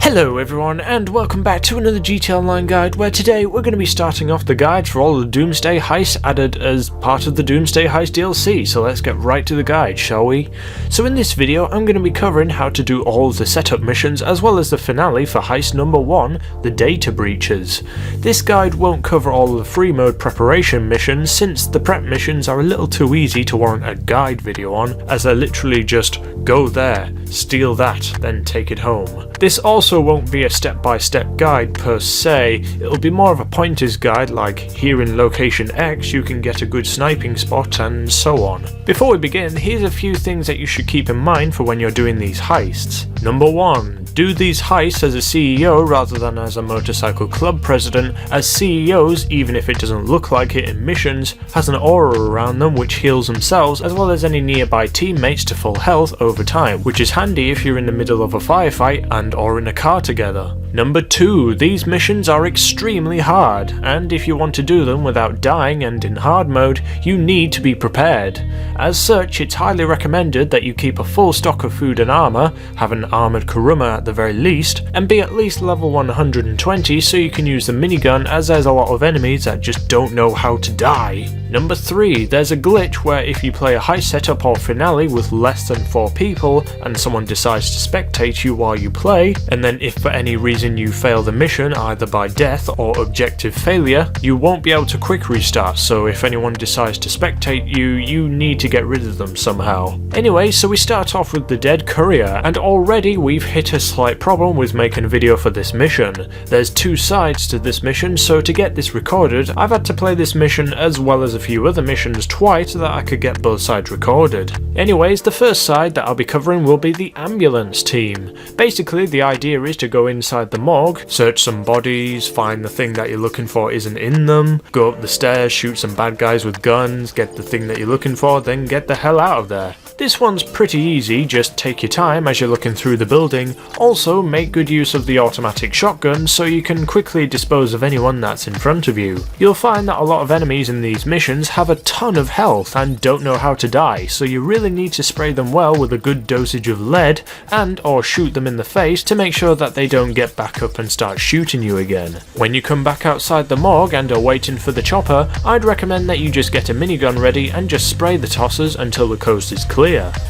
Hello everyone and welcome back to another GTA Online guide, where today we're going to be starting off the guide for all the Doomsday heists added as part of the Doomsday heist DLC, so let's get right to the guide, shall we? So in this video I'm going to be covering how to do all of the setup missions as well as the finale for heist number 1, the data breaches. This guide won't cover all of the free mode preparation missions since the prep missions are a little too easy to warrant a guide video on, as they're literally just go there, steal that, then take it home. This also won't be a step-by-step guide per se, it'll be more of a pointers guide like here in location X you can get a good sniping spot and so on. Before we begin, here's a few things that you should keep in mind for when you're doing these heists. Number 1. Do these heists as a CEO rather than as a motorcycle club president, as CEOs, even if it doesn't look like it in missions, has an aura around them which heals themselves as well as any nearby teammates to full health over time, which is handy if you're in the middle of a firefight and or in a car together. Number 2. These missions are extremely hard, and if you want to do them without dying and in hard mode, you need to be prepared. As such, it's highly recommended that you keep a full stock of food and armour, have an armoured courier at the very least, and be at least level 120 so you can use the minigun, as there's a lot of enemies that just don't know how to die. Number 3. There's a glitch where if you play a heist setup or finale with less than 4 people and someone decides to spectate you while you play, and then if for any reason you fail the mission either by death or objective failure, you won't be able to quick restart, so if anyone decides to spectate you, you need to get rid of them somehow. Anyway, so we start off with the dead courier, and already we've hit a slight problem with making a video for this mission. There's 2 sides to this mission, so to get this recorded, I've had to play this mission as well as a few other missions twice so that I could get both sides recorded. Anyways, the first side that I'll be covering will be the ambulance team. Basically, the idea is to go inside the morgue, search some bodies, find the thing that you're looking for isn't in them, go up the stairs, shoot some bad guys with guns, get the thing that you're looking for, then get the hell out of there. This one's pretty easy, just take your time as you're looking through the building. Also, make good use of the automatic shotgun so you can quickly dispose of anyone that's in front of you. You'll find that a lot of enemies in these missions have a ton of health and don't know how to die, so you really need to spray them well with a good dosage of lead and or shoot them in the face to make sure that they don't get back up and start shooting you again. When you come back outside the morgue and are waiting for the chopper, I'd recommend that you just get a minigun ready and just spray the tossers until the coast is clear.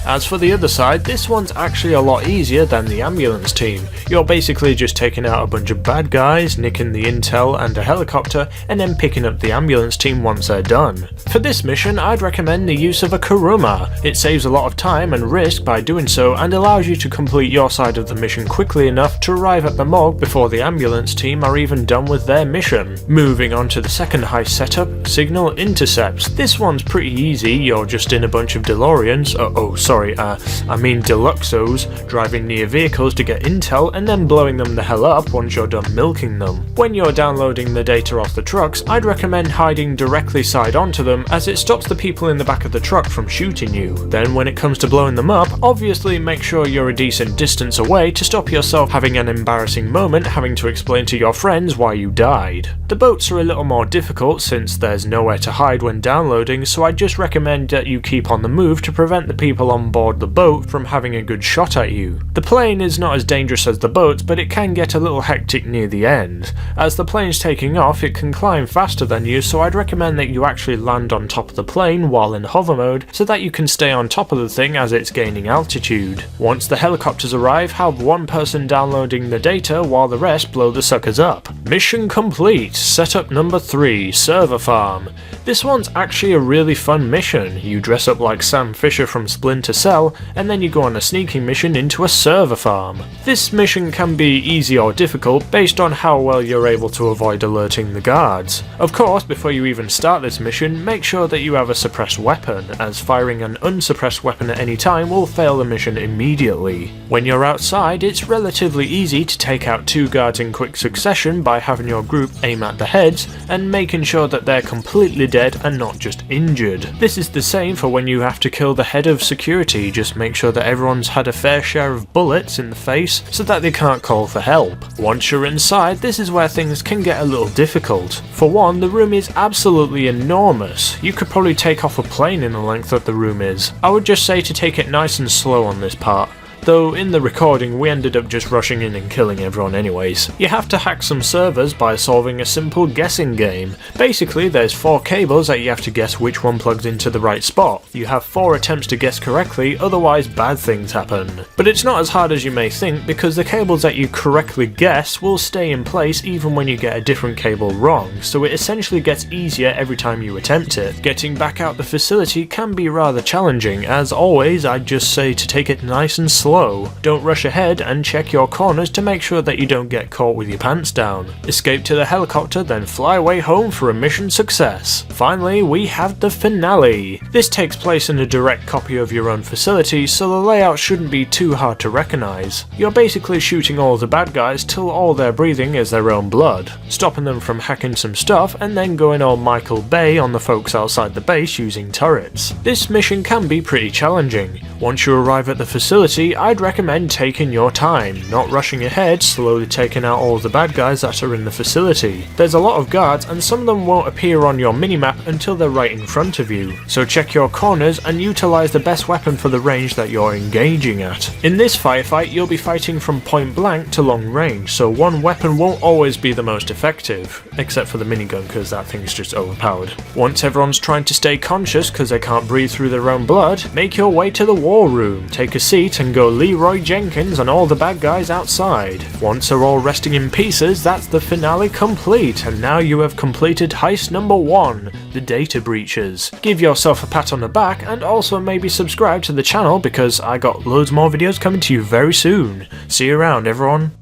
As for the other side, this one's actually a lot easier than the ambulance team. You're basically just taking out a bunch of bad guys, nicking the intel and a helicopter, and then picking up the ambulance team once they're done. For this mission, I'd recommend the use of a courier. It saves a lot of time and risk by doing so and allows you to complete your side of the mission quickly enough to arrive at the morgue before the ambulance team are even done with their mission. Moving on to the second heist setup, signal intercepts. This one's pretty easy, you're just in a bunch of DeLoreans, I mean Deluxos, driving near vehicles to get intel and then blowing them the hell up once you're done milking them. When you're downloading the data off the trucks, I'd recommend hiding directly side onto them, as it stops the people in the back of the truck from shooting you. Then when it comes to blowing them up, obviously make sure you're a decent distance away to stop yourself having an embarrassing moment having to explain to your friends why you died. The boats are a little more difficult since there's nowhere to hide when downloading, so I'd just recommend that you keep on the move to prevent the people on board the boat from having a good shot at you. The plane is not as dangerous as the boats, but it can get a little hectic near the end. As the plane's taking off, it can climb faster than you, so I'd recommend that you actually land on top of the plane while in hover mode so that you can stay on top of the thing as it's gaining altitude. Once the helicopters arrive, have one person downloading the data while the rest blow the suckers up. Mission complete. Setup number 3, server farm. This one's actually a really fun mission. You dress up like Sam Fisher from Splinter Cell, and then you go on a sneaking mission into a server farm. This mission can be easy or difficult based on how well you're able to avoid alerting the guards. Of course, before you even start this mission, make sure that you have a suppressed weapon, as firing an unsuppressed weapon at any time will fail the mission immediately. When you're outside, it's relatively easy to take out 2 guards in quick succession by having your group aim at the heads and making sure that they're completely dead and not just injured. This is the same for when you have to kill the head of security, just make sure that everyone's had a fair share of bullets in the face so that they can't call for help. Once you're inside, this is where things can get a little difficult. For one, the room is absolutely enormous. You could probably take off a plane in the length that the room is. I would just say to take it nice and slow on this part. though in the recording we ended up just rushing in and killing everyone anyways. You have to hack some servers by solving a simple guessing game. Basically there's 4 cables that you have to guess which one plugs into the right spot. You have 4 attempts to guess correctly, otherwise bad things happen. But it's not as hard as you may think, because the cables that you correctly guess will stay in place even when you get a different cable wrong, so it essentially gets easier every time you attempt it. Getting back out the facility can be rather challenging. As always, I'd just say to take it nice and slow. Don't rush ahead and check your corners to make sure that you don't get caught with your pants down. Escape to the helicopter, then fly away home for a mission success. Finally, we have the finale. This takes place in a direct copy of your own facility, so the layout shouldn't be too hard to recognise. You're basically shooting all the bad guys till all they're breathing is their own blood, stopping them from hacking some stuff, and then going all Michael Bay on the folks outside the base using turrets. This mission can be pretty challenging. Once you arrive at the facility, I'd recommend taking your time, not rushing ahead, slowly taking out all the bad guys that are in the facility. There's a lot of guards and some of them won't appear on your minimap until they're right in front of you, so check your corners and utilise the best weapon for the range that you're engaging at. In this firefight you'll be fighting from point blank to long range, so one weapon won't always be the most effective, except for the minigun because that thing's just overpowered. Once everyone's trying to stay conscious because they can't breathe through their own blood, make your way to the war room, take a seat and go Leroy Jenkins on all the bad guys outside. Once they're all resting in pieces, that's the finale complete, and now you have completed heist number 1, the data breaches. Give yourself a pat on the back and also maybe subscribe to the channel because I got loads more videos coming to you very soon. See you around everyone.